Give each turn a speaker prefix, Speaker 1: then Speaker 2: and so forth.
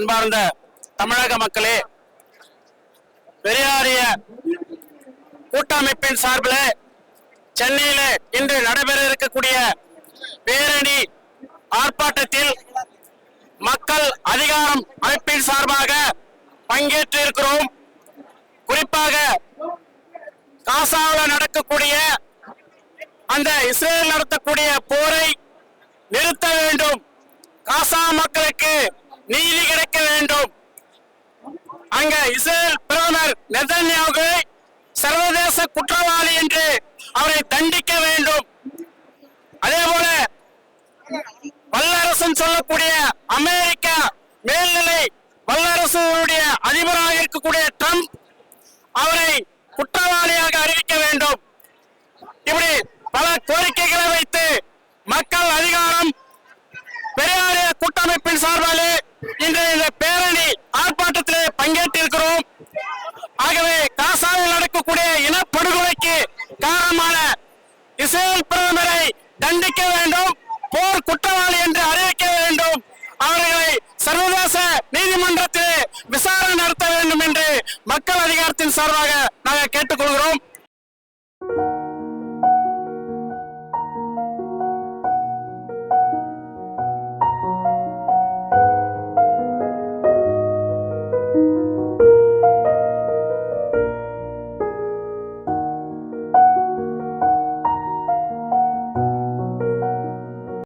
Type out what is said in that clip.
Speaker 1: அன்பார்ந்த தமிழக மக்களே, பெரியாரிய கூட்டமைப்பின் சார்பில் சென்னையில் இன்று நடைபெற இருக்கக்கூடிய பேரணி ஆர்ப்பாட்டத்தில் மக்கள் அதிகாரம் அமைப்பின் சார்பாக பங்கேற்று இருக்கிறோம். குறிப்பாக காசாவில் நடக்கக்கூடிய அந்த இஸ்ரேல் நடத்தக்கூடிய போரை நிறுத்த வேண்டும், காசா மக்களுக்கு நீதி கிடைக்க வேண்டும், அங்க இஸ்ரேல் பிரதமர் நெதன்யாகு சர்வதேச குற்றவாளி என்று அவரை தண்டிக்க வேண்டும். அதே போல வல்லரசு சொல்லக்கூடிய அமெரிக்க மேல்நிலை வல்லரசுடைய அதிபராக இருக்கக்கூடிய ட்ரம்ப் அவரை குற்றவாளியாக அறிவிக்க வேண்டும். இப்படி பல கோரிக்கைகளை வைத்து மக்கள் அதிகாரம் பெரியாரிய கூட்டமைப்பின் சார்பாலே இன்று இந்த பேரணி ஆர்ப்பாட்டத்திலே பங்கேற்றிருக்கிறோம். ஆகவே காசாவில் நடக்கக்கூடிய இனப்படுகொலைக்கு காரணமான இஸ்ரேல் பிரதமரை தண்டிக்க வேண்டும், போர் குற்றவாளி என்று அறிவிக்க வேண்டும், அவர்களை சர்வதேச நீதிமன்றத்தில் விசாரணை நடத்த வேண்டும் என்று மக்கள் அதிகாரத்தின் சார்பாக நாங்கள் கேட்டுக்கொள்கிறோம்.